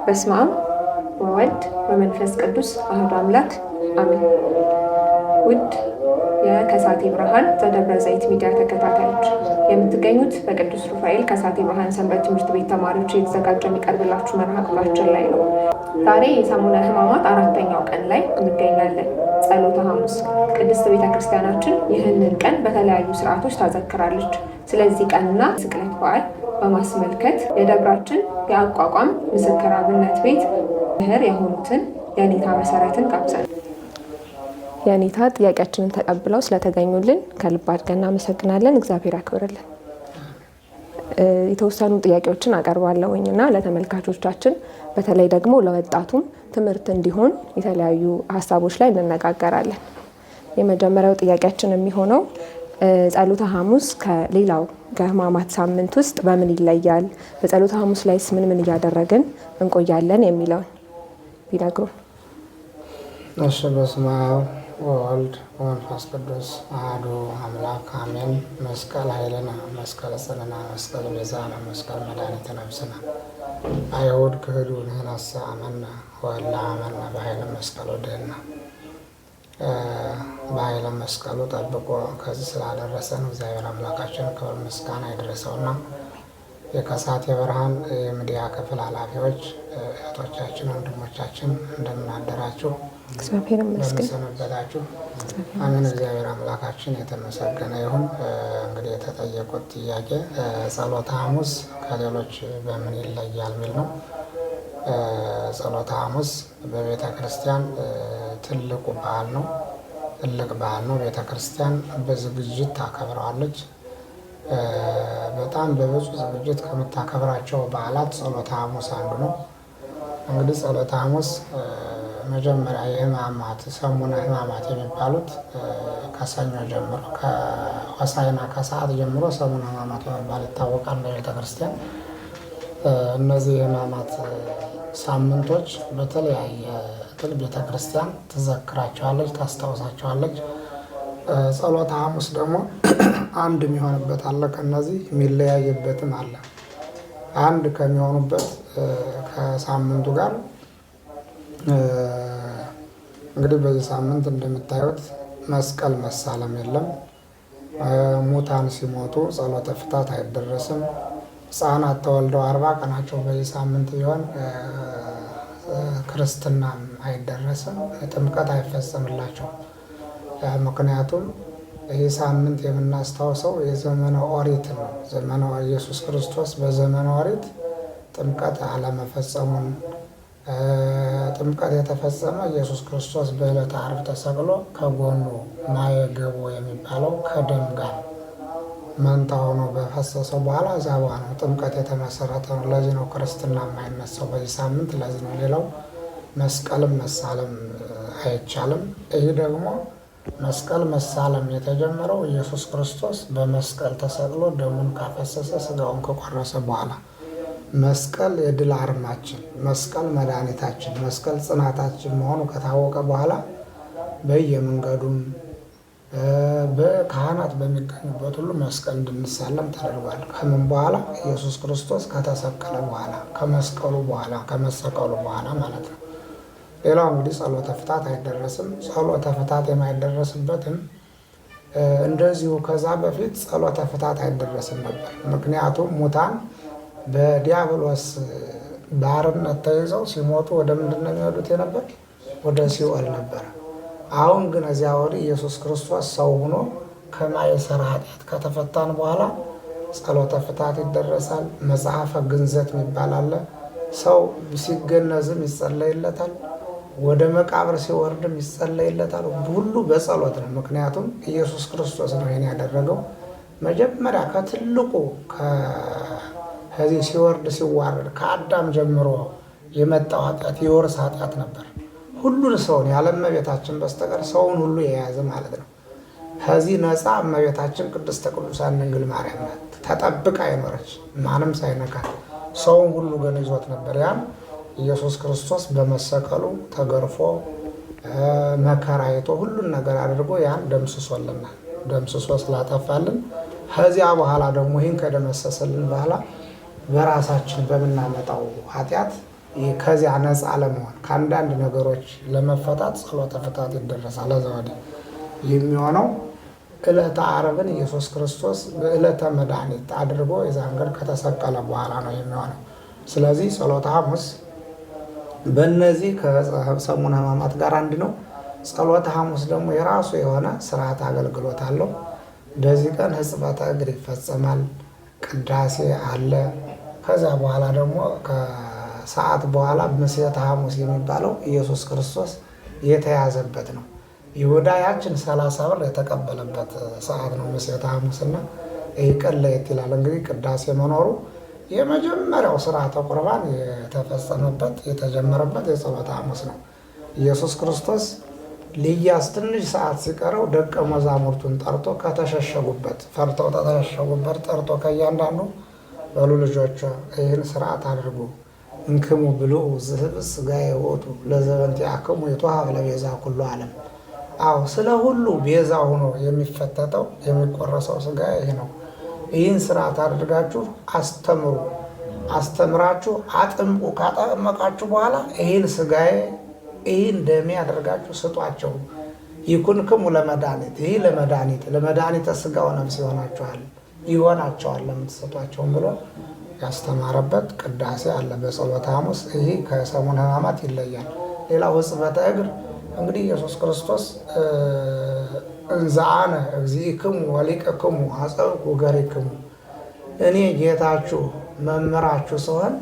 በስመ አብ ወወልድ ወመንፈስ ቅዱስ አሐዱ አምላክ አሜን። ውድ የከሳቴ ብርሃን ዘደብረ ዘይት ሚዲያ ተከታታዮች የምትገኙት በቅዱስ ሩፋኤል ከሳቴ ብርሃን ሰንበት ትምህርት ቤት ተማሪዎች የተዘጋጀ የሚቀርብላችሁ መርሃ ግብራችን ላይ ነው። ዛሬ የሰሙነ ሕማማት አራተኛው ቀን ላይ እንገኛለን። ጸሎተ ሐሙስ። ቅድስት ቤተ ክርስቲያናችን ይህንን ቀን በተለያዩ ስርዓቶች ታዘክራለች። ስለዚህ ቀንና ስቅለት በዓል በማስመልከት የደብራችን የአቋቋም ምስክር አብነት ቤት መምህር የሆኑትን የኔታ መሰረትን ጋብዘን የኔታ ጥያቄያችንን ተቀብለው ስለተገኙልን ከልብ አድርገን እናመሰግናለን። እግዚአብሔር ያክብርልን። የተወሰኑ ጥያቄዎችን አቀርባለሁኝና ለተመልካቾቻችን በተለይ ደግሞ ለወጣቱም ትምህርት እንዲሆን የተለያዩ ሀሳቦች ላይ እንነጋገራለን። የመጀመሪያው ጥያቄያችን የሚሆነው ጸሎተ ሐሙስ ከሌላው ከሕማማት ሳምንት ውስጥ በምን ይለያል? በጸሎተ ሐሙስ ላይስ ምን እያደረግን እንቆያለን የሚለውን ቢነግሩን። እሺ። በስመ አብ ወወልድ ወመንፈስ ቅዱስ አሐዱ አምላክ አሜን። መስቀል ኃይልነ መስቀል ጽንዕነ መስቀል ቤዛነ መስቀል መድኃኒተ ነፍስነ አይሁድ ክህዱ ንሕነሰ አመነ ወእለ አመነ በኃይለ መስቀሉ ድኅነ። በኃይለ መስቀሉ ጠብቆ ከዚህ ስላደረሰን እግዚአብሔር አምላካችን ክብር ምስጋና ይድረሰውና የከሳቴ ብርሃን የሚዲያ ክፍል ኃላፊዎች እህቶቻችን፣ ወንድሞቻችን እንደምን አደራችሁ? እግዚአብሔር ይመስገን። ሰነበታችሁ? አሜን። እግዚአብሔር አምላካችን የተመሰገነ ይሁን። እንግዲህ የተጠየቁት ጥያቄ ጸሎተ ሐሙስ ከሌሎች በምን ይለያል የሚል ነው። ጸሎተ ሐሙስ በቤተ ክርስቲያን ትልቁ በዓል ነው። ትልቅ በዓል ነው። ቤተ ክርስቲያን በዝግጅት ታከብረዋለች። በጣም በብዙ ዝግጅት ከምታከብራቸው በዓላት ጸሎተ ሐሙስ አንዱ ነው። እንግዲህ ጸሎተ ሐሙስ መጀመሪያ የሕማማት ሰሙነ ሕማማት የሚባሉት ከሰኞ ጀምሮ ከሆሳዕና ከሰዓት ጀምሮ ሰሙነ ሕማማት በመባል ይታወቃል በቤተ ክርስቲያን። እነዚህ የሕማማት ሳምንቶች በተለያየ ትል ቤተ ክርስቲያን ትዘክራቸዋለች፣ ታስታውሳቸዋለች። ጸሎተ ሐሙስ ደግሞ አንድ የሚሆንበት አለ፣ ከእነዚህ የሚለያይበትም አለ። አንድ ከሚሆኑበት ከሳምንቱ ጋር እንግዲህ በዚህ ሳምንት እንደምታዩት መስቀል መሳለም የለም። ሙታን ሲሞቱ ጸሎተ ፍታት አይደረስም። ሕፃናት ተወልደው 40 ቀናቸው በዚህ ሳምንት ቢሆን ክርስትናም አይደረስም፣ ጥምቀት አይፈጸምላቸው። ምክንያቱም ይህ ሳምንት የምናስታውሰው የዘመነ ኦሪት ነው። ዘመነ ኢየሱስ ክርስቶስ በዘመነ ኦሪት ጥምቀት አለመፈጸሙን፣ ጥምቀት የተፈጸመ ኢየሱስ ክርስቶስ በዕለተ ዓርብ ተሰቅሎ ከጎኑ ማየ ገቦ የሚባለው ከደም ጋር መንታ ሆኖ በፈሰሰው በኋላ እዛ በኋላ ነው ጥምቀት የተመሰረተ ነው። ለዚህ ነው ክርስትና የማይነሳው በዚህ ሳምንት። ለዚህ ነው ሌላው መስቀልም መሳለም አይቻልም። ይህ ደግሞ መስቀል መሳለም የተጀመረው ኢየሱስ ክርስቶስ በመስቀል ተሰቅሎ ደሙን ካፈሰሰ ስጋውን ከቆረሰ በኋላ መስቀል የድል አርማችን፣ መስቀል መድኃኒታችን፣ መስቀል ጽናታችን መሆኑ ከታወቀ በኋላ በየመንገዱም በካህናት በሚገኙበት ሁሉ መስቀል እንድንሳለም ተደርጓል። ከምን በኋላ? ኢየሱስ ክርስቶስ ከተሰቀለ በኋላ፣ ከመስቀሉ በኋላ፣ ከመሰቀሉ በኋላ ማለት ነው። ሌላው እንግዲህ ጸሎተ ፍታት አይደረስም። ጸሎተ ፍታት የማይደረስበትም እንደዚሁ ከዛ በፊት ጸሎተ ፍታት አይደረስም ነበር። ምክንያቱም ሙታን በዲያብሎስ ባርነት ተይዘው ሲሞቱ ወደ ምንድን ነው የሚሄዱት የነበር? ወደ ሲኦል ነበረ። አሁን ግን እዚያ ወዲህ ኢየሱስ ክርስቶስ ሰው ሆኖ ከማይሰራ ኃጢአት ከተፈታን በኋላ ጸሎተ ፍታት ይደረሳል። መጽሐፈ ግንዘት የሚባል አለ። ሰው ሲገነዝም ይጸለይለታል፣ ወደ መቃብር ሲወርድም ይጸለይለታል። ሁሉ በጸሎት ነው። ምክንያቱም ኢየሱስ ክርስቶስ ነው ይህን ያደረገው። መጀመሪያ ከትልቁ ከዚህ ሲወርድ ሲዋረድ ከአዳም ጀምሮ የመጣው ኃጢአት የውርስ ኃጢአት ነበር። ሁሉን ሰውን ያለ እመቤታችን በስተቀር ሰውን ሁሉ የያዘ ማለት ነው። ከዚህ ነፃ እመቤታችን ቅድስተ ቅዱሳን ድንግል ማርያም ናት። ተጠብቃ የኖረች ማንም ሳይነካት ሰውን ሁሉ ግን ይዞት ነበር። ያን ኢየሱስ ክርስቶስ በመሰቀሉ ተገርፎ መከራ አይቶ ሁሉን ነገር አድርጎ ያን ደምስሶልናል። ደምስሶ ስላጠፋልን ከዚያ በኋላ ደግሞ ይህን ከደመሰሰልን በኋላ በራሳችን በምናመጣው ኃጢአት ከዚያ ነፃ ለመሆን ከአንዳንድ ነገሮች ለመፈታት ጸሎተ ፍታት ይደረሳል። ከዛ ወዲህ የሚሆነው ዕለተ ዓርብን ኢየሱስ ክርስቶስ በዕለተ መድኃኒት አድርጎ የዛን ቀን ከተሰቀለ በኋላ ነው የሚሆነው። ስለዚህ ጸሎተ ሐሙስ በእነዚህ ከሰሙነ ሕማማት ጋር አንድ ነው። ጸሎተ ሐሙስ ደግሞ የራሱ የሆነ ስርዓት አገልግሎት አለው። በዚህ ቀን ሕጽበተ እግር ይፈጸማል፣ ቅዳሴ አለ። ከዚያ በኋላ ደግሞ ከሰዓት በኋላ ምሴተ ሐሙስ የሚባለው ኢየሱስ ክርስቶስ የተያዘበት ነው። ይሁዳ ያችን 30 ብር የተቀበለበት ሰዓት ነው ምሴተ ሐሙስና ይህ ቀን ለየት ይላል። እንግዲህ ቅዳሴ መኖሩ የመጀመሪያው ስርዓተ ቁርባን የተፈጸመበት የተጀመረበት የጸሎተ ሐሙስ ነው። ኢየሱስ ክርስቶስ ሊያዝ ትንሽ ሰዓት ሲቀረው ደቀ መዛሙርቱን ጠርቶ ከተሸሸጉበት ፈርተው ከተሸሸጉበት ጠርቶ ከእያንዳንዱ በሉ ልጆች ይህን ስርዓት አድርጉ፣ እንክሙ ብልዑ ዝህብስ ሥጋዬ ውእቱ ለዘበንቲአክሙ ይትወሀብ ለቤዛ ኩሉ ዓለም። አዎ ስለ ሁሉ ቤዛ ሆኖ የሚፈተተው የሚቆረሰው ስጋ ይህ ነው። ይህን ስርዓት አድርጋችሁ አስተምሩ፣ አስተምራችሁ አጥምቁ። ካጠመቃችሁ በኋላ ይህን ስጋዬ ይህን ደሜ አድርጋችሁ ስጧቸው። ይኩንክሙ ለመድኃኒት፣ ይህ ለመድኃኒተ ስጋ ወነፍስ ይሆናቸዋል ለምትሰጧቸውም ብሎ ያስተማረበት ቅዳሴ አለ በጸሎተ ሐሙስ። ይህ ከሰሙነ ሕማማት ይለያል። ሌላው ሕጽበተ እግር እንግዲህ ኢየሱስ ክርስቶስ እንዘ አነ እግዚእክሙ ወሊቅክሙ አጸብኩ እገሪክሙ፣ እኔ ጌታችሁ መምህራችሁ ስሆን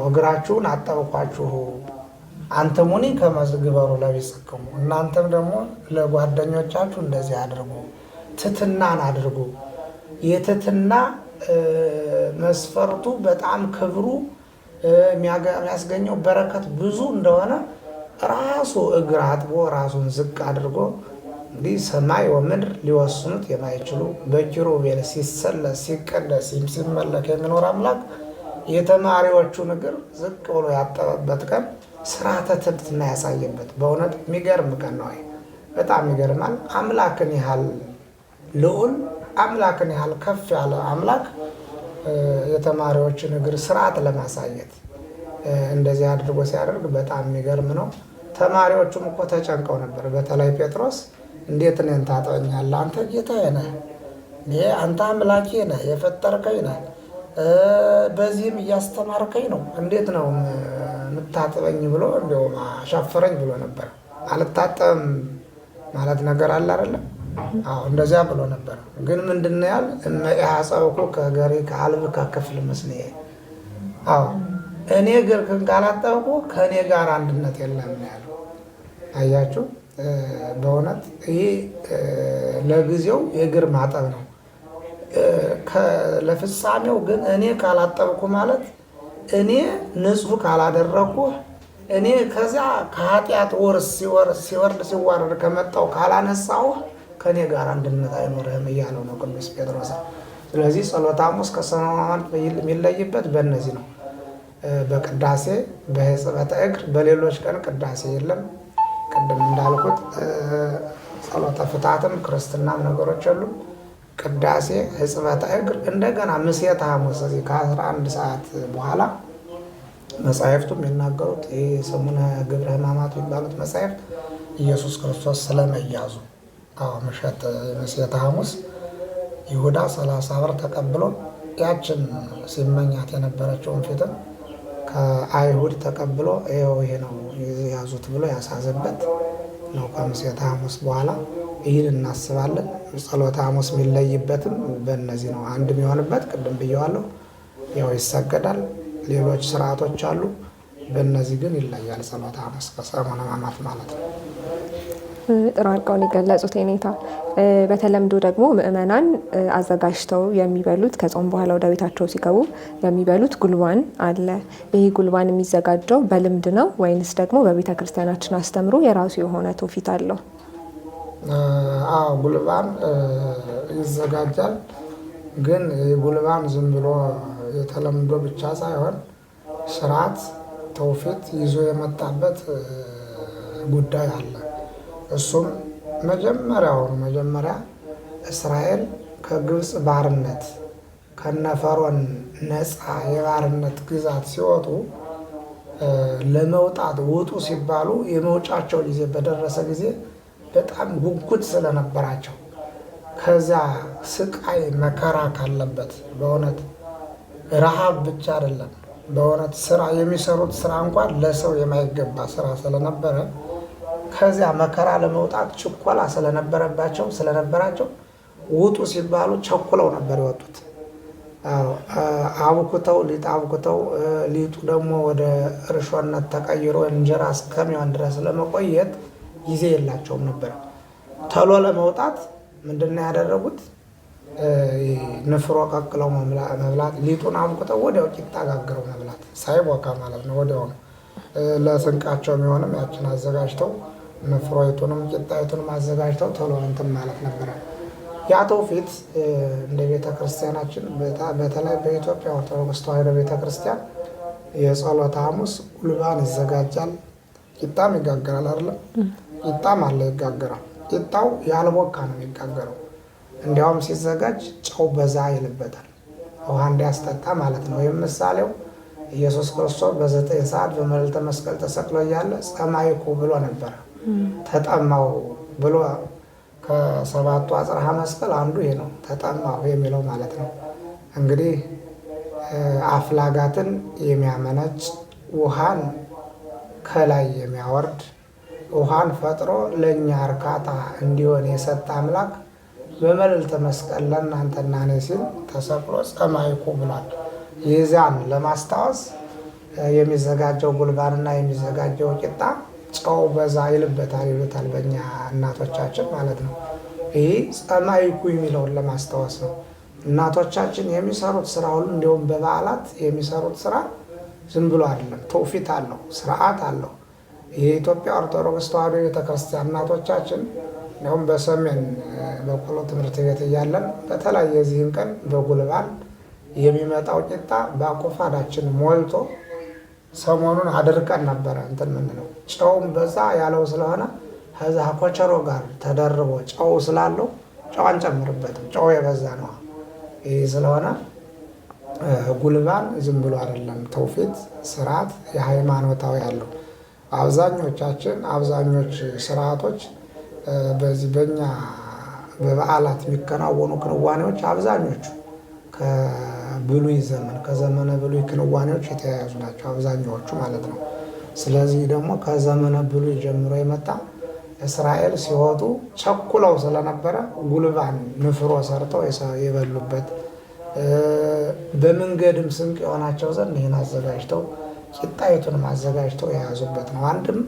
እግራችሁን አጠብኳችሁ። አንትሙኒ ከመ ግበሩ ለቢጽክሙ፣ እናንተም ደግሞ ለጓደኞቻችሁ እንደዚህ አድርጉ፣ ትሕትናን አድርጉ። የትሕትና መስፈርቱ በጣም ክብሩ የሚያስገኘው በረከት ብዙ እንደሆነ ራሱ እግር አጥቦ ራሱን ዝቅ አድርጎ እንዲህ ሰማይ ወምድር ሊወስኑት የማይችሉ በኪሩቤል ሲሰለስ ሲቀደስ ሲመለክ የሚኖር አምላክ የተማሪዎቹን እግር ዝቅ ብሎ ያጠበበት ቀን ስርዓተ ትሕትና ያሳየበት በእውነት የሚገርም ቀን ነው። በጣም ይገርማል። አምላክን ያህል ልዑል አምላክን ያህል ከፍ ያለ አምላክ የተማሪዎችን እግር ስርዓት ለማሳየት እንደዚህ አድርጎ ሲያደርግ በጣም የሚገርም ነው። ተማሪዎቹም እኮ ተጨንቀው ነበር። በተለይ ጴጥሮስ እንዴት እኔን ታጠበኛለህ? አንተ ጌታዬ ነህ፣ አንተ አምላኬ ነህ፣ የፈጠርከኝ ነህ፣ በዚህም እያስተማርከኝ ነው፣ እንዴት ነው የምታጥበኝ ብሎ እንዲያውም አሻፈረኝ ብሎ ነበር። አልታጠብም ማለት ነገር አለ አይደለም? አዎ እንደዚያ ብሎ ነበር። ግን ምንድን ነው ያል ያጸብኩ ከገሪ ከአልብ ከክፍል መስኔ። አዎ እኔ እግርህን ካላጠብኩ ከእኔ ጋር አንድነት የለም ያለው። አያችሁ፣ በእውነት ይህ ለጊዜው የእግር ማጠብ ነው። ለፍጻሜው ግን እኔ ካላጠብኩ ማለት እኔ ንጹሕ ካላደረግኩ እኔ ከዚያ ከኃጢአት ወርስ ሲወርድ ሲዋረድ ከመጣው ካላነሳው ከእኔ ጋር አንድነት አይኖርህም እያለው ነው ቅዱስ ጴጥሮስ። ስለዚህ ጸሎተ ሐሙስ ከሰሙነ ሕማማት የሚለይበት በእነዚህ ነው። በቅዳሴ በሕጽበተ እግር፣ በሌሎች ቀን ቅዳሴ የለም። ቅድም እንዳልኩት ጸሎተ ፍታትም ክርስትናም ነገሮች የሉ። ቅዳሴ፣ ሕጽበተ እግር፣ እንደገና ምሴተ ሐሙስ እዚህ ከ11 ሰዓት በኋላ መጻሕፍቱ የሚናገሩት ይህ ሰሙነ ግብረ ሕማማት የሚባሉት መጻሕፍት ኢየሱስ ክርስቶስ ስለመያዙ ምሸት ምሴተ ሐሙስ ይሁዳ 30 ብር ተቀብሎ ያችን ሲመኛት የነበረችውን ፊትም ከአይሁድ ተቀብሎ ይሄ ነው ያዙት ብሎ ያሳዘበት ነው። ከምሴተ ሐሙስ በኋላ ይህን እናስባለን። ጸሎተ ሐሙስ የሚለይበትም በእነዚህ ነው። አንድ የሚሆንበት ቅድም ብየዋለሁ፣ ያው ይሰገዳል። ሌሎች ስርዓቶች አሉ። በእነዚህ ግን ይለያል ጸሎተ ሐሙስ ከሰሙነ ሕማማት ማለት ነው። ጥሩ አድርገውን የገለጹት የኔታ። በተለምዶ ደግሞ ምእመናን አዘጋጅተው የሚበሉት ከጾም በኋላ ወደ ቤታቸው ሲገቡ የሚበሉት ጉልባን አለ። ይህ ጉልባን የሚዘጋጀው በልምድ ነው ወይንስ ደግሞ በቤተ ክርስቲያናችን አስተምሮ የራሱ የሆነ ትውፊት አለው? ጉልባን ይዘጋጃል። ግን ጉልባን ዝም ብሎ የተለምዶ ብቻ ሳይሆን ስርዓት ትውፊት ይዞ የመጣበት ጉዳይ አለ። እሱም መጀመሪያ እስራኤል ከግብፅ ባርነት ከነፈሮን ነፃ የባርነት ግዛት ሲወጡ ለመውጣት ውጡ ሲባሉ የመውጫቸው ጊዜ በደረሰ ጊዜ በጣም ጉጉት ስለነበራቸው ከዛ ስቃይ መከራ ካለበት በእውነት ረሃብ ብቻ አይደለም፣ በእውነት ስራ የሚሰሩት ስራ እንኳን ለሰው የማይገባ ስራ ስለነበረ ከዚያ መከራ ለመውጣት ችኮላ ስለነበራቸው ውጡ ሲባሉ ቸኩለው ነበር የወጡት። አቡክተው ሊጥ አቡክተው ሊጡ ደግሞ ወደ እርሾነት ተቀይሮ እንጀራ እስከሚሆን ድረስ ለመቆየት ጊዜ የላቸውም ነበር። ተሎ ለመውጣት ምንድነው ያደረጉት? ንፍሮ ቀቅለው መብላት፣ ሊጡን አቡክተው ወዲያው ቂጣ ጋግረው መብላት፣ ሳይቦካ ማለት ነው። ወዲያው ነው ለስንቃቸው የሚሆንም ያችን አዘጋጅተው ንፍሮይቱንም ቂጣይቱንም አዘጋጅተው ቶሎ እንትን ማለት ነበረ። ያ ትውፊት እንደ ቤተ ክርስቲያናችን በተለይ በኢትዮጵያ ኦርቶዶክስ ተዋሕዶ ቤተ ክርስቲያን የጸሎተ ሐሙስ ጉልባን ይዘጋጃል፣ ቂጣም ይጋገራል። አይደለም ቂጣም አለ ይጋገራል። ቂጣው ያልቦካ ነው የሚጋገረው። እንዲያውም ሲዘጋጅ ጨው በዛ ይልበታል፣ ውሃ እንዲያስጠጣ ማለት ነው። ይህም ምሳሌው ኢየሱስ ክርስቶስ በ9 ሰዓት በመልዕልተ መስቀል ተሰቅሎ እያለ ጸማይኩ ብሎ ነበረ። ተጠማው ብሎ ከ7ቱ አጽርሐ መስቀል አንዱ ይሄ ነው፣ ተጠማሁ የሚለው ማለት ነው። እንግዲህ አፍላጋትን የሚያመነጭ ውሃን ከላይ የሚያወርድ ውሃን ፈጥሮ ለእኛ እርካታ እንዲሆን የሰጠ አምላክ በመልዕልተ መስቀል ለእናንተና እኔ ሲል ተሰቅሎ ጸማይኩ ብሏል። ይዛን ለማስታወስ የሚዘጋጀው ጉልባንና የሚዘጋጀው ቂጣ ጨው በዛ ይልበታል ይሉታል በእኛ እናቶቻችን ማለት ነው። ይህ ጸማይኩ የሚለውን ለማስታወስ ነው። እናቶቻችን የሚሰሩት ስራ ሁሉ እንዲሁም በበዓላት የሚሰሩት ስራ ዝም ብሎ አይደለም፣ ትውፊት አለው፣ ስርዓት አለው። የኢትዮጵያ ኦርቶዶክስ ተዋሕዶ ቤተክርስቲያን እናቶቻችን እንዲሁም በሰሜን በቆሎ ትምህርት ቤት እያለን በተለይ የዚህን ቀን በጉልባን የሚመጣው ቂጣ በአቆፋዳችን ሞልቶ ሰሞኑን አድርቀን ነበረ እንትን ምንለው። ጨውም በዛ ያለው ስለሆነ ከዛ ኮቸሮ ጋር ተደርቦ ጨው ስላለው ጨው አንጨምርበትም፣ ጨው የበዛ ነው። ይህ ስለሆነ ጉልባን ዝም ብሎ አይደለም፣ ትውፊት ስርዓት የሃይማኖታዊ ያለው አብዛኞች ስርዓቶች በዚህ በእኛ በበዓላት የሚከናወኑ ክንዋኔዎች አብዛኞቹ ከብሉይ ዘመን ከዘመነ ብሉይ ክንዋኔዎች የተያያዙ ናቸው አብዛኛዎቹ ማለት ነው። ስለዚህ ደግሞ ከዘመነ ብሉይ ጀምሮ የመጣ እስራኤል ሲወጡ ቸኩለው ስለነበረ ጉልባን ንፍሮ ሰርተው የበሉበት በመንገድም ስንቅ የሆናቸው ዘንድ ይህን አዘጋጅተው ቂጣይቱንም አዘጋጅተው የያዙበት ነው። አንድም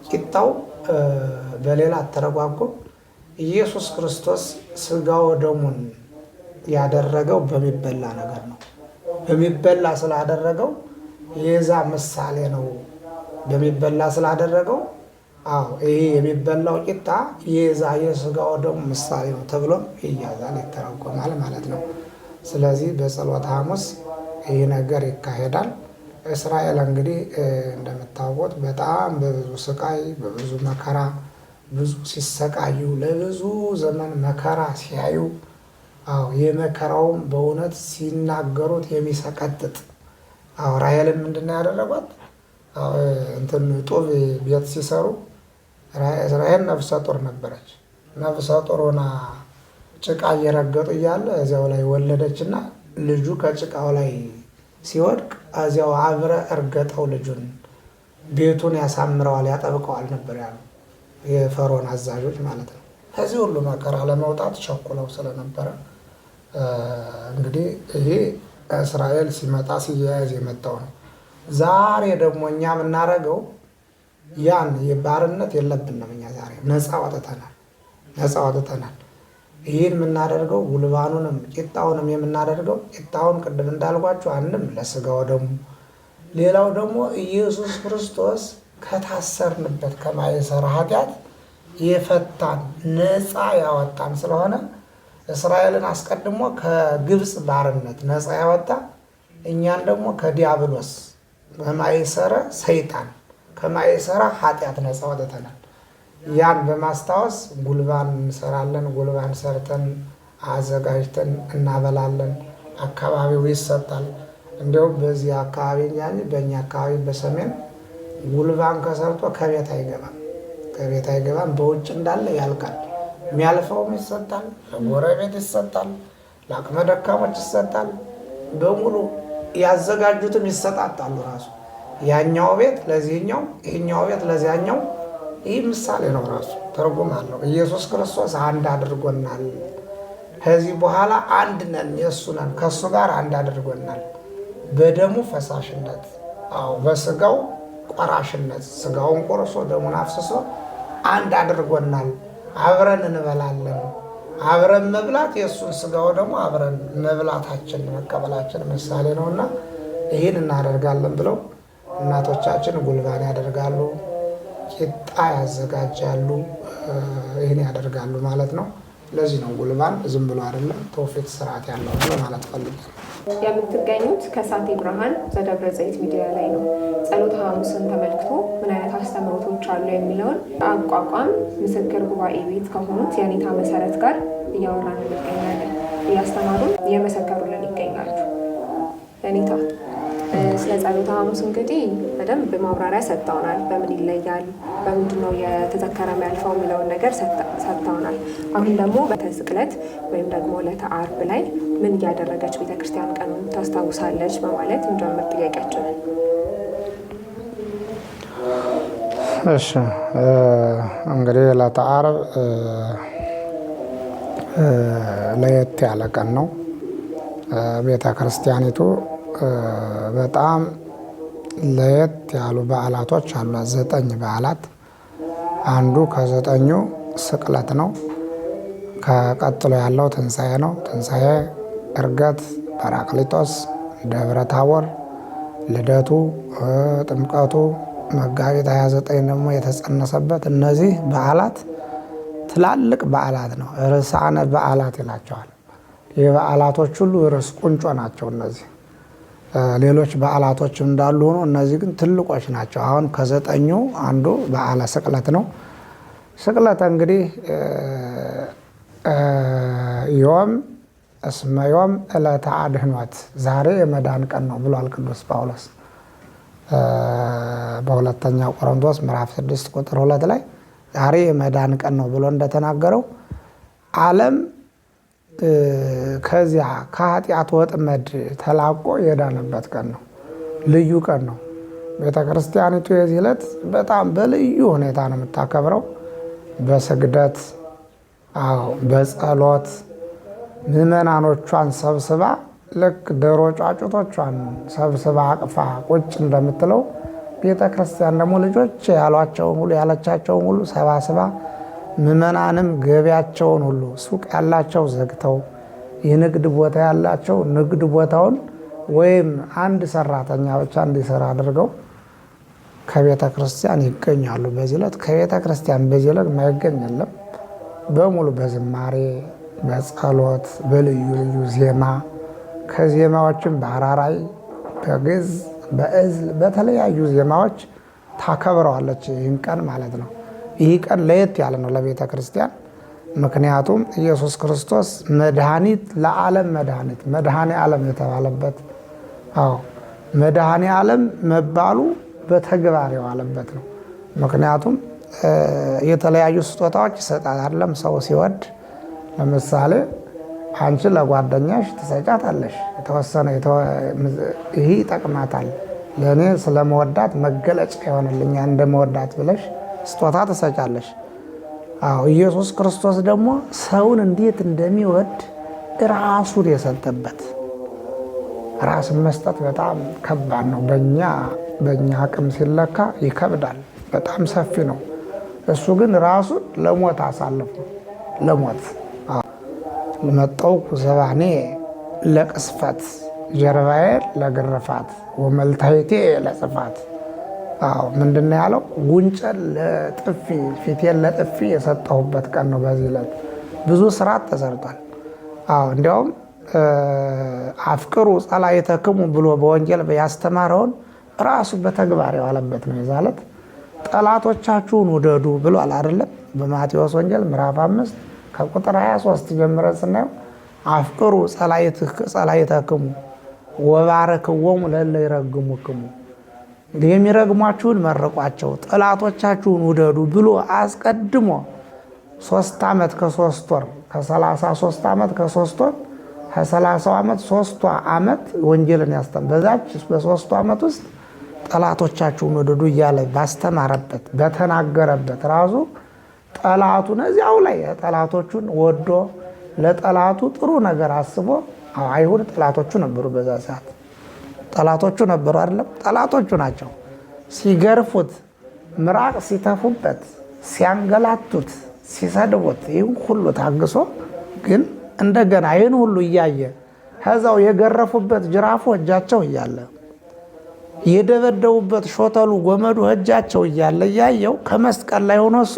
ቂጣው በሌላ አተረጓጎም ኢየሱስ ክርስቶስ ስጋው ደሙን ያደረገው በሚበላ ነገር ነው። በሚበላ ስላደረገው የዛ ምሳሌ ነው። በሚበላ ስላደረገው ይሄ የሚበላው ቂጣ የዛ የስጋው ደሙ ምሳሌ ነው ተብሎም ይያዛል፣ ይተረጎማል ማለት ነው። ስለዚህ በጸሎተ ሐሙስ ይህ ነገር ይካሄዳል። እስራኤል እንግዲህ እንደምታውቁት በጣም በብዙ ስቃይ በብዙ መከራ ብዙ ሲሰቃዩ ለብዙ ዘመን መከራ ሲያዩ የመከራውም በእውነት ሲናገሩት የሚሰቀጥጥ ራሔልን ምንድነው ያደረጓት? እንትን ጡብ ቤት ሲሰሩ ራሔል ነፍሰ ጡር ነበረች። ነፍሰ ጡር ሆና ጭቃ እየረገጡ እያለ እዚያው ላይ ወለደችና ልጁ ከጭቃው ላይ ሲወድቅ እዚያው አብረ እርገጠው ልጁን ቤቱን ያሳምረዋል ያጠብቀዋል ነበር ያሉ የፈርዖን አዛዦች ማለት ነው። ከዚህ ሁሉ መከራ ለመውጣት ቸኩለው ስለነበረ እንግዲህ ይሄ እስራኤል ሲመጣ ሲያያዝ የመጣው ነው። ዛሬ ደግሞ እኛ የምናደርገው ያን የባርነት የለብንም። እኛ ዛሬ ነፃ ወጥተናል። ይህን የምናደርገው ጉልባኑንም ቂጣውንም የምናደርገው ቂጣውን ቅድም እንዳልኳቸው አንድም ለስጋው ደሙ፣ ሌላው ደግሞ ኢየሱስ ክርስቶስ ከታሰርንበት ከማይሰራ ኃጢአት የፈታን ነፃ ያወጣን ስለሆነ እስራኤልን አስቀድሞ ከግብፅ ባርነት ነፃ ያወጣ እኛን ደግሞ ከዲያብሎስ በማይሰረ ሰይጣን ከማይሰራ ኃጢአት ነፃ ወጥተናል። ያን በማስታወስ ጉልባን እንሰራለን። ጉልባን ሰርተን አዘጋጅተን እናበላለን። አካባቢው ይሰጣል። እንዲሁም በዚህ አካባቢ በእኛ አካባቢ በሰሜን ጉልባን ከሰርቶ ከቤት አይገባም። በውጭ እንዳለ ያልቃል። የሚያልፈውም ይሰጣል፣ ለጎረቤት ይሰጣል፣ ለአቅመ ደካሞች ይሰጣል። በሙሉ ያዘጋጁትም ይሰጣጣሉ። ራሱ ያኛው ቤት ለዚህኛው፣ ይህኛው ቤት ለዚያኛው። ይህ ምሳሌ ነው፣ ራሱ ትርጉም አለው። ኢየሱስ ክርስቶስ አንድ አድርጎናል። ከዚህ በኋላ አንድ ነን፣ የእሱ ነን፣ ከእሱ ጋር አንድ አድርጎናል። በደሙ ፈሳሽነት፣ በስጋው ቆራሽነት፣ ስጋውን ቆርሶ ደሙን አፍስሶ አንድ አድርጎናል። አብረን እንበላለን። አብረን መብላት የእሱን ስጋው ደግሞ አብረን መብላታችን መቀበላችን ምሳሌ ነውና ይህን እናደርጋለን ብለው እናቶቻችን ጉልባን ያደርጋሉ፣ ቂጣ ያዘጋጃሉ፣ ይህን ያደርጋሉ ማለት ነው። ለዚህ ነው ጉልባን ዝም ብሎ አይደለም፣ ትውፊት ስርዓት ያለው ነው ማለት ፈልጋለሁ። የምትገኙት ከሳቴ ብርሃን ዘደብረ ዘይት ሚዲያ ላይ ነው። ጸሎተ ሐሙስን ተመልክቶ ምን አይነት አስተምህሮቶች አሉ የሚለውን አቋቋም ምስክር ጉባኤ ቤት ከሆኑት የኔታ መሰረት ጋር እያወራን እንገኛለን። እያስተማሩን እየመሰከሩልን ይገኛሉ። ኔታ ስለ ጸሎተ ሐሙስ እንግዲህ በደንብ ማብራሪያ ሰጥተውናል። በምን ይለያል፣ በምንድን ነው የተዘከረ የሚያልፈው የሚለውን ነገር ሰጥተውናል። አሁን ደግሞ በተስቅለት ወይም ደግሞ ዕለተ ዓርብ ላይ ምን እያደረገች ቤተክርስቲያን ቀኑን ታስታውሳለች በማለት እንጀምር ጥያቄያችንን። እሺ እንግዲህ ዕለተ ዓርብ ለየት ያለ ቀን ነው። ቤተ ክርስቲያኒቱ በጣም ለየት ያሉ በዓላቶች አሏት። 9 በዓላት። አንዱ ከ9ኙ ስቅለት ነው። ከቀጥሎ ያለው ትንሣኤ ነው። ትንሣኤ፣ ዕርገት፣ ጰራቅሊጦስ፣ ደብረ ታቦር፣ ልደቱ፣ ጥምቀቱ፣ መጋቢት 29 ደግሞ የተጸነሰበት። እነዚህ በዓላት ትላልቅ በዓላት ነው። ርዕሳነ በዓላት ይላቸዋል። የበዓላቶች ሁሉ ርዕስ ቁንጮ ናቸው እነዚህ። ሌሎች በዓላቶች እንዳሉ ሆኖ እነዚህ ግን ትልቆች ናቸው። አሁን ከ9ኙ አንዱ በዓለ ስቅለት ነው። ስቅለት እንግዲህ ዮም እስመ ዮም ዕለተ አድኅኖት፣ ዛሬ የመዳን ቀን ነው ብሏል ቅዱስ ጳውሎስ በሁለተኛ ቆሮንቶስ ምዕራፍ 6 ቁጥር 2 ላይ ዛሬ የመዳን ቀን ነው ብሎ እንደተናገረው ዓለም ከዚያ ከኃጢአት ወጥመድ ተላቆ የዳነበት ቀን ነው። ልዩ ቀን ነው። ቤተ ክርስቲያኒቱ የዚህ ዕለት በጣም በልዩ ሁኔታ ነው የምታከብረው። በስግደት በጸሎት ምዕመናኖቿን ሰብስባ ልክ ዶሮ ጫጩቶቿን ሰብስባ አቅፋ ቁጭ እንደምትለው ቤተ ክርስቲያን ደግሞ ልጆች ያሏቸውን ሁሉ ያለቻቸውን ሁሉ ሰባስባ ምዕመናንም ገቢያቸውን ሁሉ ሱቅ ያላቸው ዘግተው የንግድ ቦታ ያላቸው ንግድ ቦታውን ወይም አንድ ሰራተኛ ብቻ እንዲሰራ አድርገው ከቤተ ክርስቲያን ይገኛሉ። በዚህ ዕለት ከቤተ ክርስቲያን በዚህ ዕለት የማይገኝ የለም። በሙሉ በዝማሬ በጸሎት በልዩ ልዩ ዜማ ከዜማዎችም በአራራይ በግዕዝ በእዝል በተለያዩ ዜማዎች ታከብረዋለች ይህን ቀን ማለት ነው። ይህ ቀን ለየት ያለ ነው ለቤተ ክርስቲያን። ምክንያቱም ኢየሱስ ክርስቶስ መድኃኒት ለዓለም መድኃኒት መድኃኔ ዓለም የተባለበት መድኃኔ ዓለም መባሉ በተግባር የዋለበት ነው። ምክንያቱም የተለያዩ ስጦታዎች ይሰጣል አይደለም። ሰው ሲወድ ለምሳሌ አንቺ ለጓደኛሽ ትሰጫታለሽ የተወሰነ ይህ ይጠቅማታል፣ ለእኔ ስለመወዳት መገለጫ ይሆንልኛ እንደመወዳት ብለሽ ስጦታ ትሰጫለሽ። ኢየሱስ ክርስቶስ ደግሞ ሰውን እንዴት እንደሚወድ ራሱን የሰጠበት። ራስን መስጠት በጣም ከባድ ነው። በእኛ አቅም ሲለካ ይከብዳል፣ በጣም ሰፊ ነው። እሱ ግን ራሱን ለሞት አሳልፎ ለሞት መጠውኩ ዘባኔ ለቅስፈት ጀርባዬ ለግርፋት ወመልታይቴ ለጽፋት። ምንድን ያለው? ጉንጨን ለጥፊ ፊቴን ለጥፊ የሰጠሁበት ቀን ነው። በዚህ ዕለት ብዙ ስርዓት ተሰርቷል። እንዲያውም አፍቅሩ ጸላእተክሙ ብሎ በወንጌል ያስተማረውን ራሱ በተግባር የዋለበት ነው። የዛ ዕለት ጠላቶቻችሁን ውደዱ ብሏል አይደለም? በማቴዎስ ወንጌል ምዕራፍ 5 ከቁጥር 23 ጀምረን ስናየው አፍቅሩ ጸላእተክሙ ወባረክዎሙ ለእለ ይረግሙክሙ የሚረግሟችሁን መርቋቸው ጠላቶቻችሁን ውደዱ ብሎ አስቀድሞ 3 ዓመት ከ3 ወር ከ33 ዓመት ከ3 ወር ከ30 ዓመት 3 ዓመት ወንጌልን በዛች በ3 ዓመት ውስጥ ጠላቶቻችሁን ውደዱ እያለ ባስተማረበት በተናገረበት ራሱ ጠላቱን እዚያው ላይ ጠላቶቹን ወዶ ለጠላቱ ጥሩ ነገር አስቦ አይሁድ ጠላቶቹ ነበሩ። በዛ ሰዓት ጠላቶቹ ነበሩ አይደለም? ጠላቶቹ ናቸው። ሲገርፉት፣ ምራቅ ሲተፉበት፣ ሲያንገላቱት፣ ሲሰድቡት ይህን ሁሉ ታግሶ ግን እንደገና ይህን ሁሉ እያየ ከዛው የገረፉበት ጅራፉ እጃቸው እያለ የደበደቡበት ሾተሉ ጎመዱ እጃቸው እያለ እያየው ከመስቀል ላይ ሆኖ እሱ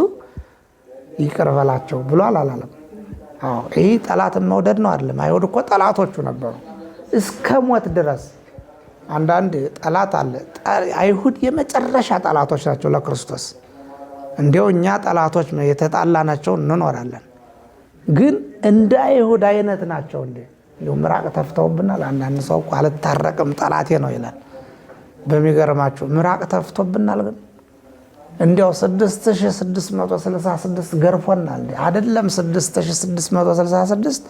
ይቅር በላቸው ብሏል አላለም? አዎ ይህ ጠላትን መውደድ ነው አይደለም? አይሁድ እኮ ጠላቶቹ ነበሩ እስከ ሞት ድረስ። አንዳንድ ጠላት አለ። አይሁድ የመጨረሻ ጠላቶች ናቸው ለክርስቶስ። እንዲያው እኛ ጠላቶች የተጣላናቸው እንኖራለን፣ ግን እንደ አይሁድ አይነት ናቸው እንዴ? እንዲሁ ምራቅ ተፍተውብናል። አንዳንድ ሰው እኮ አልታረቅም ጠላቴ ነው ይላል። በሚገርማችሁ ምራቅ ተፍቶብናል። ግን እንዲያው 6666 ገርፎናል አይደለም? 6666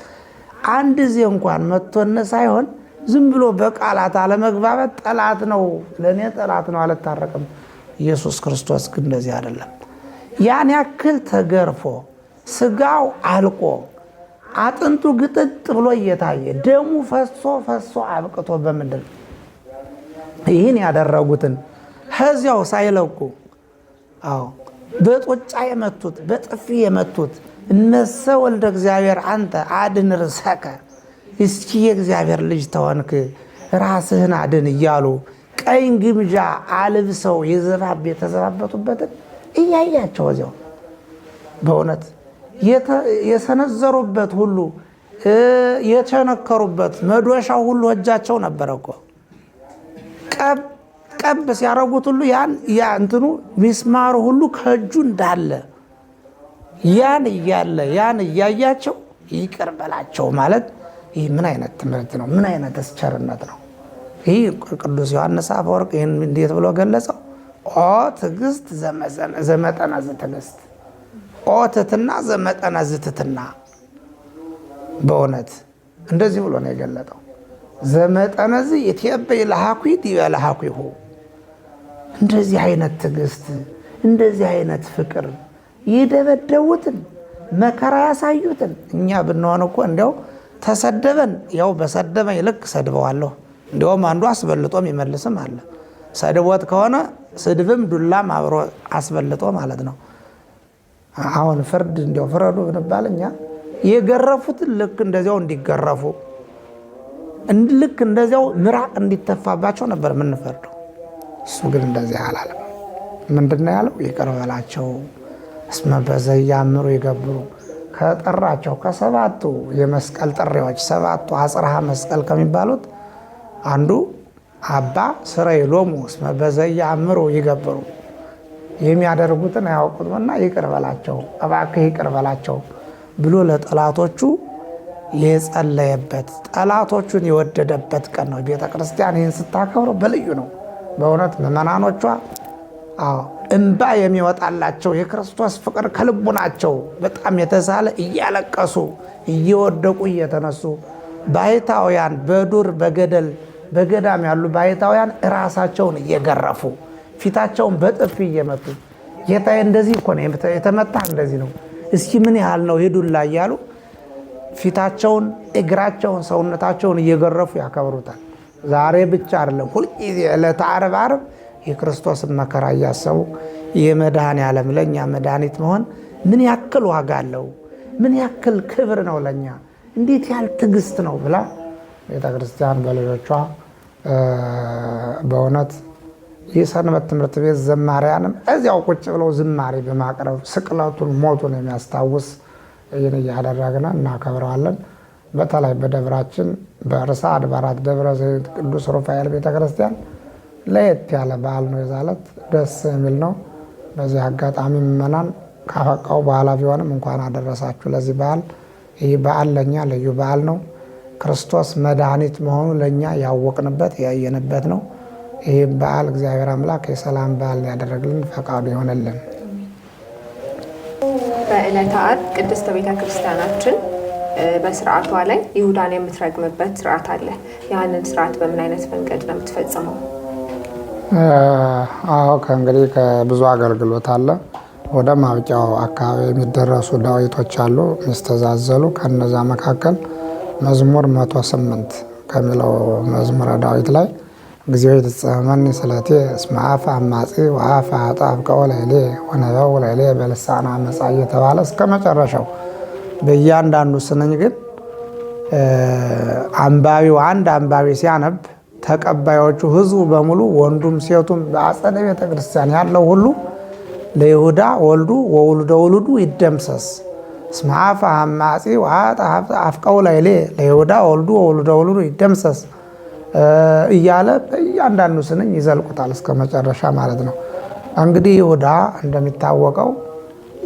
አንድ ጊዜ እንኳን መጥቶን ሳይሆን ዝም ብሎ በቃላት አለመግባባት ጠላት ነው፣ ለእኔ ጠላት ነው፣ አልታረቅም። ኢየሱስ ክርስቶስ ግን እንደዚህ አይደለም። ያን ያክል ተገርፎ ስጋው አልቆ አጥንቱ ግጥጥ ብሎ እየታየ ደሙ ፈሶ አብቅቶ በምድር ይህን ያደረጉትን ከዚያው ሳይለቁ በጡጫ የመቱት በጥፊ የመቱት እነሰ ወልደ እግዚአብሔር አንተ አድን ርእሰከ፣ እስኪ የእግዚአብሔር ልጅ ተሆንክ ራስህን አድን እያሉ ቀይ ግምጃ አልብሰው የተዘባበቱበትን እያያቸው እዚያው በእውነት የሰነዘሩበት ሁሉ የቸነከሩበት መዶሻው ሁሉ እጃቸው ነበረ እኮ። ቀብ ሲያረጉት ሁሉ እንትኑ ሚስማሩ ሁሉ ከእጁ እንዳለ ያን እያያቸው ይቅር በላቸው ማለት ይህ ምን አይነት ትምህርት ነው? ምን አይነት ቸርነት ነው? ይህ ቅዱስ ዮሐንስ አፈወርቅ ይህን እንዴት ብሎ ገለጸው? ኦ ትዕግስት ዘመጠነ ዝትዕግስት፣ ኦ ትሕትና ዘመጠነ ዝትሕትና። በእውነት እንደዚህ ብሎ ነው የገለጠው። ዘመጠነ ይትዔበይ ለሐኩይ ዲበ ለሐኩይሁ። እንደዚህ አይነት ትዕግስት፣ እንደዚህ አይነት ፍቅር የደበደቡትን መከራ ያሳዩትን እኛ ብንሆን እኮ እንዲያው ተሰደበን ያው በሰደበኝ ልክ ሰድበዋለሁ። እንዲያውም አንዱ አስበልጦም ይመልስም አለ። ሰድቦት ከሆነ ስድብም ዱላም አብሮ አስበልጦ ማለት ነው። አሁን ፍርድ እንዲያው ፍረዱ ብንባል እኛ የገረፉትን ልክ እንደዚያው እንዲገረፉ ልክ እንደዚያው ምራቅ እንዲተፋባቸው ነበር የምንፈርደው። እሱ ግን እንደዚህ አላለም። ምንድን ነው ያለው? ይቅር በላቸው እስመ በዘያምሩ ይገብሩ። ከጠራቸው ከሰባቱ የመስቀል ጥሪዎች ሰባቱ አጽርሃ መስቀል ከሚባሉት አንዱ አባ ስረይሎሙ እስመ በዘያምሩ ይገብሩ፣ የሚያደርጉትን አያውቁምና ይቅር በላቸው እባክህ ይቅር በላቸው ብሎ ለጠላቶቹ የጸለየበት ጠላቶቹን የወደደበት ቀን ነው። ቤተ ክርስቲያን ይህን ስታከብረው በልዩ ነው። በእውነት ምዕመናኖቿ እንባ የሚወጣላቸው የክርስቶስ ፍቅር ከልቡናቸው በጣም የተሳለ እያለቀሱ እየወደቁ እየተነሱ ባሕታውያን በዱር በገደል በገዳም ያሉ ባሕታውያን ራሳቸውን እየገረፉ ፊታቸውን በጥፊ እየመቱ ጌታዬ እንደዚህ እኮ ነው የተመታ እንደዚህ ነው እስኪ ምን ያህል ነው ሄዱላ እያሉ ፊታቸውን እግራቸውን ሰውነታቸውን እየገረፉ ያከብሩታል። ዛሬ ብቻ አይደለም፣ ሁልጊዜ ዕለተ ዓርብ ዓርብ የክርስቶስን መከራ እያሰቡ የመድኃኔዓለም ለእኛ መድኃኒት መሆን ምን ያክል ዋጋ አለው፣ ምን ያክል ክብር ነው ለእኛ፣ እንዴት ያህል ትዕግስት ነው ብላ ቤተ ክርስቲያን በልጆቿ በእውነት የሰንበት ትምህርት ቤት ዘማሪያንም እዚያው ቁጭ ብለው ዝማሬ በማቅረብ ስቅለቱን ሞቱን የሚያስታውስ ይህን እያደረግን እናከብረዋለን። በተለይ በደብራችን በርዕሰ አድባራት ደብረ ዘይት ቅዱስ ሩፋኤል ቤተክርስቲያን ለየት ያለ በዓል ነው። የዛለት ደስ የሚል ነው። በዚህ አጋጣሚ ምዕመናን ካፈቃው በኋላ ቢሆንም እንኳን አደረሳችሁ ለዚህ በዓል። ይህ በዓል ለእኛ ልዩ በዓል ነው። ክርስቶስ መድኃኒት መሆኑ ለእኛ ያወቅንበት ያየንበት ነው። ይህም በዓል እግዚአብሔር አምላክ የሰላም በዓል ያደረግልን ፈቃዱ ይሆነልን። በዕለተ ዓርብ ቅድስት ቤተ ክርስቲያናችን በስርዓቷ ላይ ይሁዳን የምትረግምበት ስርዓት አለ። ያንን ስርዓት በምን አይነት መንገድ ነው የምትፈጽመው? አዎ ከእንግዲህ ከብዙ አገልግሎት አለ። ወደ ማብቂያው አካባቢ የሚደረሱ ዳዊቶች አሉ የሚስተዛዘሉ። ከነዛ መካከል መዝሙር 108 ከሚለው መዝሙረ ዳዊት ላይ እግዚኦ ይትጸመኒ ስለቴ እስመ አፈ አማጺ ወአፈ አጣብቀው ላይሌ ወነበው ላይሌ በልሳነ አመጻ እየተባለ እስከ መጨረሻው በእያንዳንዱ ስንኝ ግን አንባቢው አንድ አንባቢ ሲያነብ ተቀባዮቹ ህዝቡ በሙሉ ወንዱም ሴቱም በአጸደ ቤተ ክርስቲያን ያለው ሁሉ ለይሁዳ ወልዱ ወውሉደ ውሉዱ ይደምሰስ እስመ አፈ አማጺ ወአጣብቀው ላይሌ ለይሁዳ ወልዱ ወውሉደ ውሉዱ ይደምሰስ እያለ በእያንዳንዱ ስንኝ ይዘልቁታል እስከ መጨረሻ ማለት ነው። እንግዲህ ይሁዳ እንደሚታወቀው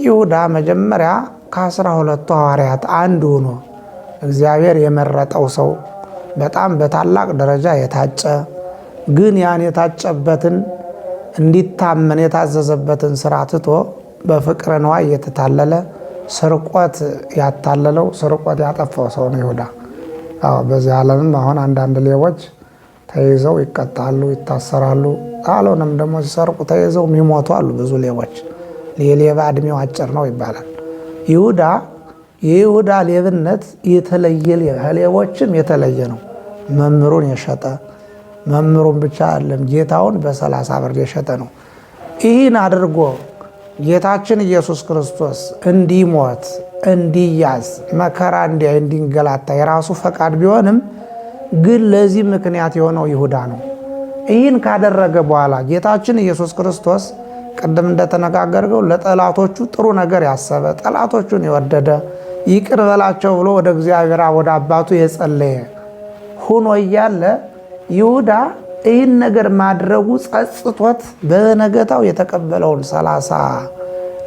ይሁዳ መጀመሪያ ከ12ቱ ሐዋርያት አንዱ ሆኖ እግዚአብሔር የመረጠው ሰው በጣም በታላቅ ደረጃ የታጨ ግን ያን የታጨበትን እንዲታመን የታዘዘበትን ስራ ትቶ በፍቅረ ነዋይ እየተታለለ ስርቆት ያታለለው ስርቆት ያጠፋው ሰው ነው ይሁዳ። በዚህ ዓለምም አሁን አንዳንድ ሌቦች ተይዘው ይቀጣሉ፣ ይታሰራሉ። አልሆነም ደግሞ ሲሰርቁ ተይዘው የሚሞቱ አሉ ብዙ ሌቦች። የሌባ እድሜው አጭር ነው ይባላል። የይሁዳ ሌብነት የተለየ ሌቦችም የተለየ ነው። መምህሩን የሸጠ መምህሩን ብቻ አይደለም ጌታውን በ30 ብር የሸጠ ነው። ይህን አድርጎ ጌታችን ኢየሱስ ክርስቶስ እንዲሞት እንዲያዝ መከራ እንዲያይ እንዲንገላታ የራሱ ፈቃድ ቢሆንም ግን ለዚህ ምክንያት የሆነው ይሁዳ ነው። ይህን ካደረገ በኋላ ጌታችን ኢየሱስ ክርስቶስ ቅድም እንደተነጋገርገው ለጠላቶቹ ጥሩ ነገር ያሰበ ጠላቶቹን የወደደ ይቅር በላቸው ብሎ ወደ እግዚአብሔር ወደ አባቱ የጸለየ ሆኖ እያለ ይሁዳ ይህን ነገር ማድረጉ ጸጽቶት በነገታው የተቀበለውን 30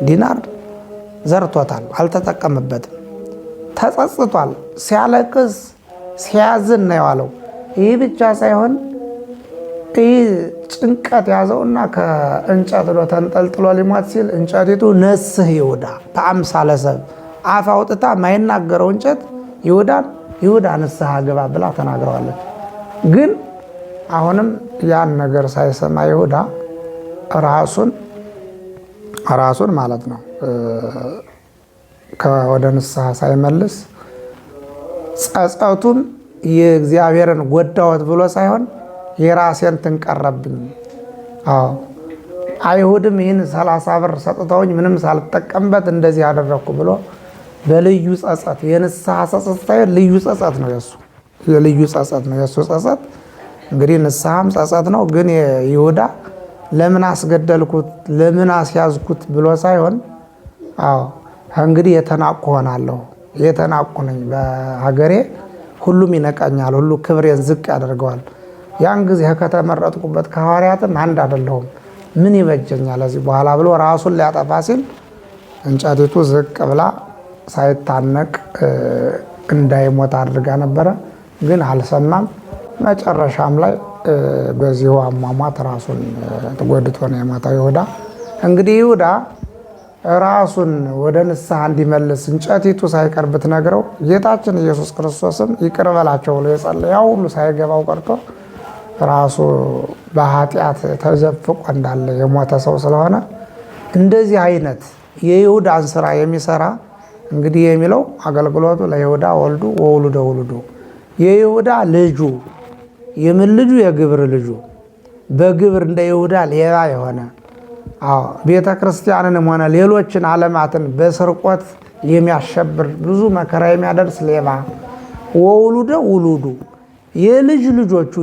ዲናር ዘርቶታል፣ አልተጠቀምበትም። ተጸጽቷል። ሲያለቅስ ሲያዝን ነው የዋለው። ይህ ብቻ ሳይሆን ይህ ጭንቀት ያዘውና ከእንጨት ዶ ተንጠልጥሎ ሊሞት ሲል እንጨቲቱ ነስህ ይሁዳ በአምሳለ ሰብእ አፍ አውጥታ ማይናገረው እንጨት ይሁዳ ንስሐ ግባ ብላ ተናግረዋለች። ግን አሁንም ያን ነገር ሳይሰማ ይሁዳ ራሱን ማለት ነው ወደ ንስሐ ሳይመልስ ጸጸቱን የእግዚአብሔርን ጎዳወት ብሎ ሳይሆን የራሴን ትንቀረብኝ። አይሁድም ይህን 30 ብር ሰጥተውኝ ምንም ሳልጠቀምበት እንደዚህ ያደረኩ ብሎ በልዩ ጸጸት የንስሐ ጸጸት ሳይሆን ልዩ ጸጸት ነው የሱ የልዩ ጸጸት ነው የሱ ጸጸት። እንግዲህ ንስሐም ጸጸት ነው። ግን ይሁዳ ለምን አስገደልኩት ለምን አስያዝኩት ብሎ ሳይሆን እንግዲህ የተናቁ ሆናለሁ የተናቁ ነኝ፣ በሀገሬ ሁሉም ይነቃኛል፣ ሁሉ ክብሬን ዝቅ ያደርገዋል። ያን ጊዜ ከተመረጥኩበት ከሐዋርያትም አንድ አይደለሁም፣ ምን ይበጀኛል እዚህ በኋላ ብሎ ራሱን ሊያጠፋ ሲል እንጨቲቱ ዝቅ ብላ ሳይታነቅ እንዳይሞት አድርጋ ነበረ። ግን አልሰማም። መጨረሻም ላይ በዚሁ አሟሟት ራሱን ተጎድቶ ነው የሞተው ይሁዳ። እንግዲህ ይሁዳ ራሱን ወደ ንስሐ እንዲመልስ እንጨቲቱ ሳይቀር ብትነግረው ጌታችን ኢየሱስ ክርስቶስም ይቅር በላቸው ብሎ የጸለየ ያው ሁሉ ሳይገባው ቀርቶ ራሱ በኃጢአት ተዘፍቆ እንዳለ የሞተ ሰው ስለሆነ እንደዚህ አይነት የይሁዳን ስራ የሚሰራ እንግዲህ የሚለው አገልግሎቱ ለይሁዳ ወልዱ ወውሉደ ውሉዱ የይሁዳ ልጁ የምን ልጁ የግብር ልጁ በግብር እንደ ይሁዳ ሌባ የሆነ ቤተ ክርስቲያንንም ሆነ ሌሎችን ዓለማትን በስርቆት የሚያሸብር ብዙ መከራ የሚያደርስ ሌባ ወውሉደ ውሉዱ የልጅ ልጆቹ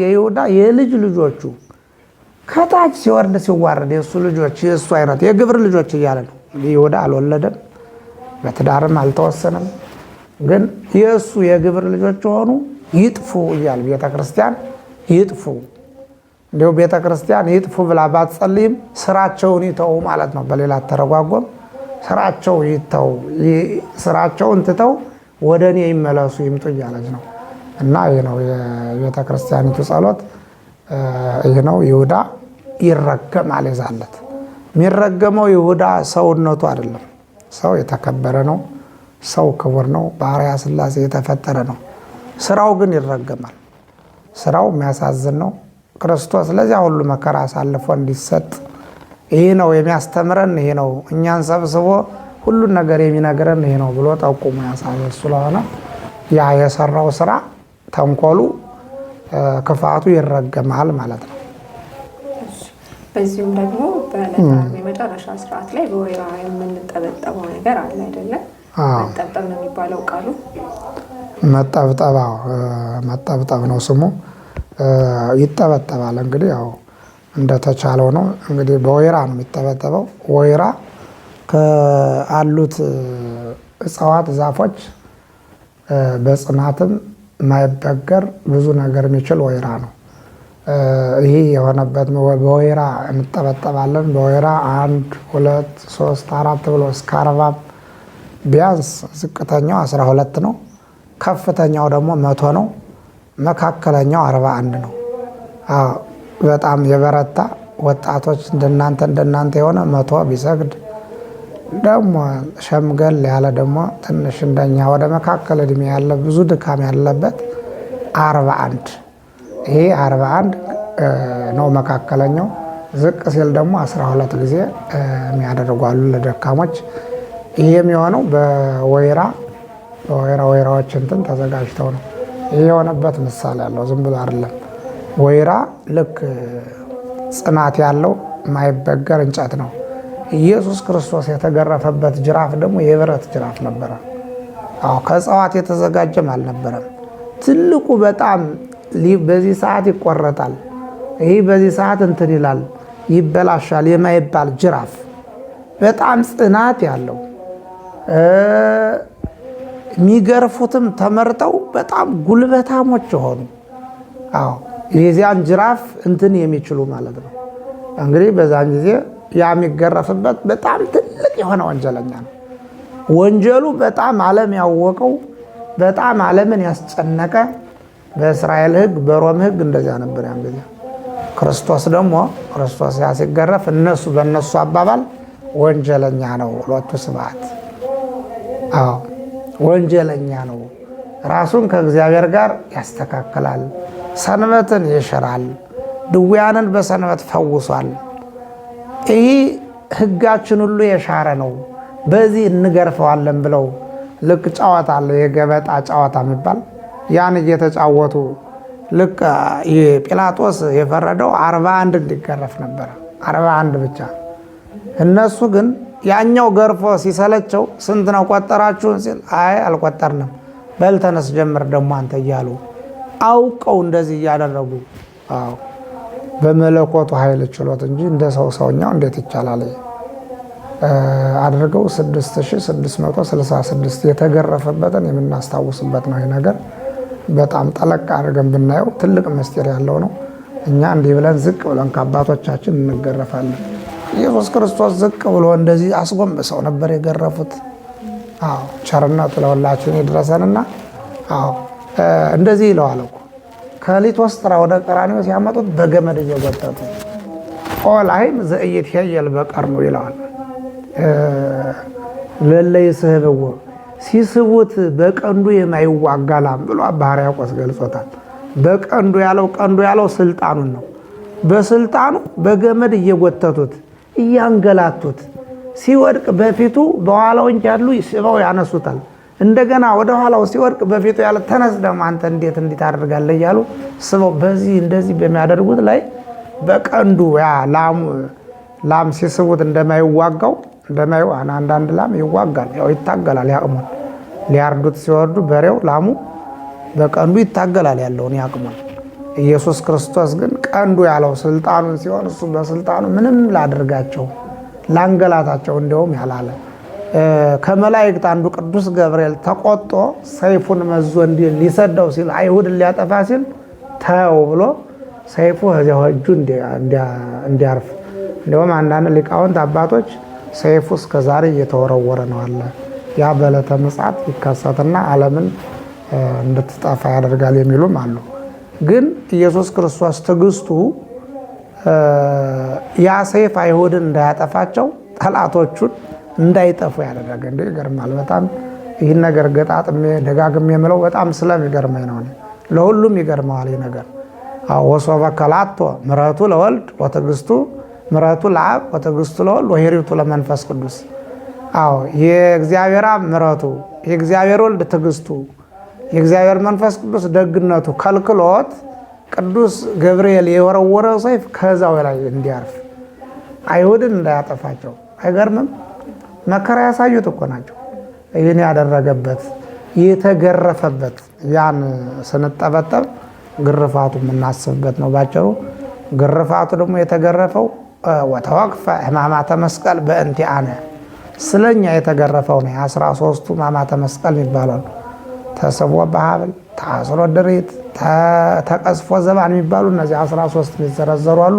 የይሁዳ የልጅ ልጆቹ ከታች ሲወርድ ሲዋረድ የሱ ልጆች የሱ አይነት የግብር ልጆች እያለ ነው። ይሁዳ አልወለደም፣ በትዳርም አልተወሰነም። ግን የሱ የግብር ልጆች ሆኑ ይጥፉ እያለ ቤተ ክርስቲያን ይጥፉ። እንዲሁ ቤተ ክርስቲያን ይጥፉ ብላ ባትጸልይም ስራቸውን ይተው ማለት ነው። በሌላ ተረጓጎም ስራቸውን ትተው ወደ እኔ ይመለሱ ይምጡ እያለች ነው። እና ይህ ነው የቤተ ክርስቲያኒቱ ጸሎት። ይህ ነው ይሁዳ ይረገማል ይዛለት። የሚረገመው ይሁዳ ሰውነቱ አይደለም። ሰው የተከበረ ነው። ሰው ክቡር ነው። በአርአያ ሥላሴ የተፈጠረ ነው። ስራው ግን ይረገማል። ስራው የሚያሳዝን ነው። ክርስቶስ ለዚያ ሁሉ መከራ አሳልፎ እንዲሰጥ ይህ ነው የሚያስተምረን። ይህ ነው እኛን ሰብስቦ ሁሉን ነገር የሚነግረን ይህ ነው ብሎ ጠቁሞ ያሳየ ስለሆነ ያ የሰራው ስራ ተንኮሉ፣ ክፋቱ ይረገማል ማለት ነው። በዚሁም ደግሞ በዕለተ ዓርብ የመጨረሻ ስርዓት ላይ በወይራ የምንጠበጠበው ነገር አለ አይደለም? መጠብጠብ ነው የሚባለው ቃሉ። መጠብጠብ ነው ስሙ። ይጠበጠባል እንግዲህ ያው እንደተቻለው ነው። እንግዲህ በወይራ ነው የሚጠበጠበው። ወይራ ከአሉት እጽዋት ዛፎች በጽናትም ማይበገር ብዙ ነገር የሚችል ወይራ ነው። ይህ የሆነበት በወይራ እንጠበጠባለን። በወይራ 1 2 3 4 ብሎ እስከ 40 ቢያንስ ዝቅተኛው 12 ነው። ከፍተኛው ደግሞ 100 ነው። መካከለኛው 41 ነው። በጣም የበረታ ወጣቶች እንደናንተ የሆነ 100 ቢሰግድ፣ ደግሞ ሸምገል ያለ ደግሞ ትንሽ እንደኛ ወደ መካከል እድሜ ያለ ብዙ ድካም ያለበት 41። ይሄ 41 ነው መካከለኛው። ዝቅ ሲል ደግሞ 12 ጊዜ የሚያደርጉ አሉ ለደካሞች። ይሄ የሚሆነው ወይራዎች እንትን ተዘጋጅተው ነው። ይሄ የሆነበት ምሳሌ ያለው ዝም ብሎ አይደለም። ወይራ ልክ ጽናት ያለው ማይበገር እንጨት ነው። ኢየሱስ ክርስቶስ የተገረፈበት ጅራፍ ደግሞ የብረት ጅራፍ ነበረ። ከእጽዋት የተዘጋጀም አልነበረም። ትልቁ በጣም በዚህ ሰዓት ይቆረጣል፣ ይህ በዚህ ሰዓት እንትን ይላል፣ ይበላሻል የማይባል ጅራፍ፣ በጣም ጽናት ያለው የሚገርፉትም ተመርጠው በጣም ጉልበታሞች የሆኑ የዚያን ጅራፍ እንትን የሚችሉ ማለት ነው። እንግዲህ በዛን ጊዜ ያ የሚገረፍበት በጣም ትልቅ የሆነ ወንጀለኛ ነው። ወንጀሉ በጣም ዓለም ያወቀው፣ በጣም ዓለምን ያስጨነቀ፣ በእስራኤል ሕግ በሮም ሕግ እንደዚያ ነበር ያን ጊዜ። ክርስቶስ ያ ሲገረፍ በእነሱ አባባል ወንጀለኛ ነው። ሎቱ ስብሐት። ወንጀለኛ ነው። ራሱን ከእግዚአብሔር ጋር ያስተካክላል፣ ሰንበትን ይሽራል፣ ድውያንን በሰንበት ፈውሷል። ይህ ሕጋችን ሁሉ የሻረ ነው፣ በዚህ እንገርፈዋለን ብለው ልክ ጨዋታ አለ፣ የገበጣ ጨዋታ የሚባል ያን እየተጫወቱ ልክ ጲላጦስ የፈረደው 41 እንዲገረፍ ነበረ፣ 41 ብቻ። እነሱ ግን ያኛው ገርፎ ሲሰለቸው ስንት ነው ቆጠራችሁን ሲል አይ አልቆጠርንም፣ በልተነስ ጀምር ደግሞ አንተ እያሉ አውቀው እንደዚህ እያደረጉ በመለኮቱ ኃይል ችሎት እንጂ እንደ ሰውኛው እንዴት ይቻላል አድርገው 6666 የተገረፈበትን የምናስታውስበት ነው። ይህ ነገር በጣም ጠለቅ አድርገን ብናየው ትልቅ ምስጢር ያለው ነው። እኛ እንዲህ ብለን ዝቅ ብለን ከአባቶቻችን እንገረፋለን። ኢየሱስ ክርስቶስ ዝቅ ብሎ እንደዚህ አስጎንብሰው ነበር የገረፉት። ቸርነቱ ለሁላችን ይድረሰንና እንደዚህ ይለዋል እኮ ከሊቶስጥራ ወደ ቀራንዮ ሲያመጡት በገመድ እየጎተቱ ኦላይም ዘኢይትኄየል በቀርኑ ይለዋል። ለለይ ስህብዎ ሲስቡት በቀንዱ የማይዋጋ ላም ብሎ አባ ሕርያቆስ ገልጾታል። በቀንዱ ያለው ስልጣኑን ነው። በስልጣኑ በገመድ እየጎተቱት እያንገላቱት ሲወድቅ በፊቱ በኋላው እንጂ ያሉ ስበው ያነሱታል። እንደገና ወደ ኋላው ሲወድቅ በፊቱ ያለ ተነስ ደግሞ አንተ እንዴት አደርጋለህ እያሉ ስበው በዚህ እንደዚህ በሚያደርጉት ላይ በቀንዱ ያ ላም ሲስቡት እንደማይዋጋው አንዳንድ ላም ይዋጋል፣ ያው ይታገላል ያቅሙን። ሊያርዱት ሲወርዱ በሬው ላሙ በቀንዱ ይታገላል ያለውን ያቅሙን። ኢየሱስ ክርስቶስ ግን ቀንዱ ያለው ስልጣኑን ሲሆን እሱ በስልጣኑ ምንም ላድርጋቸው ላንገላታቸው እንዲያውም ያላለ ከመላእክት አንዱ ቅዱስ ገብርኤል ተቆጦ ሰይፉን መዞ ሊሰደው ሲል አይሁድን ሊያጠፋ ሲል ተው ብሎ ሰይፉ እዚያው እጁ እንዲያርፍ። እንዲሁም አንዳንድ ሊቃውንት አባቶች ሰይፉ እስከ ዛሬ እየተወረወረ ነው አለ። ያ በዕለተ ምጽአት ይከሰትና ዓለምን እንድትጠፋ ያደርጋል የሚሉም አሉ። ግን ኢየሱስ ክርስቶስ ትዕግስቱ ያ ሰይፍ አይሁድን እንዳያጠፋቸው ጠላቶቹን እንዳይጠፉ ያደረገ እንደ ይገርማል። በጣም ይህን ነገር ገጣጥሜ ደጋግሜ የምለው በጣም ስለሚገርመኝ ነው። ለሁሉም ይገርመዋል ይህ ነገር። ወሶበ ከላቶ ምሕረቱ ለወልድ ወትዕግስቱ ምሕረቱ ለአብ ወትዕግስቱ ለወልድ ወሂሪቱ ለመንፈስ ቅዱስ። የእግዚአብሔር አብ ምሕረቱ የእግዚአብሔር ወልድ ትዕግስቱ የእግዚአብሔር መንፈስ ቅዱስ ደግነቱ ከልክሎት ቅዱስ ገብርኤል የወረወረው ሰይፍ ከዛው ላይ እንዲያርፍ አይሁድን እንዳያጠፋቸው። አይገርምም? መከራ ያሳዩት እኮ ናቸው። ይህን ያደረገበት የተገረፈበት ያን ስንጠበጠብ ግርፋቱ የምናስብበት ነው ባጭሩ። ግርፋቱ ደግሞ የተገረፈው ወተወክፈ ሕማማተ መስቀል በእንቲአነ ስለኛ የተገረፈው ነው። 13ቱ ሕማማተ መስቀል ይባላሉ። ተስቦ በሐብል ታስሮ ድሪት ተቀስፎ ዘባን የሚባሉ እነዚህ 13 የሚዘረዘሩ አሉ።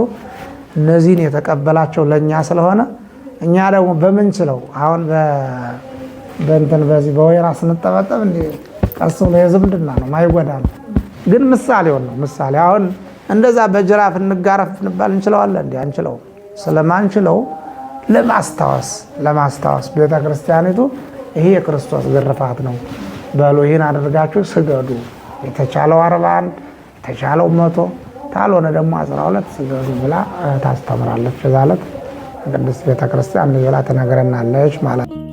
እነዚህን የተቀበላቸው ለእኛ ስለሆነ እኛ ደግሞ በምንችለው አሁን በእንትን በዚህ በወይራ ስንጠበጠብ እንዲ ቀስ ብሎ የዝምድና ነው ማይጎዳ ነው። ግን ምሳሌውን ነው ምሳሌ አሁን እንደዛ በጅራፍ እንጋረፍ እንባል እንችለዋለን እንዲ አንችለው። ስለማንችለው ለማስታወስ ቤተክርስቲያኒቱ ይሄ የክርስቶስ ግርፋት ነው በሉ ይህን አድርጋችሁ ስገዱ። የተቻለው 41 የተቻለው 100 ካልሆነ ደግሞ 12 ስገዱ ብላ ታስተምራለች። ዛለት ቅድስት ቤተክርስቲያን ብላ ትነግረናለች ማለት ነው።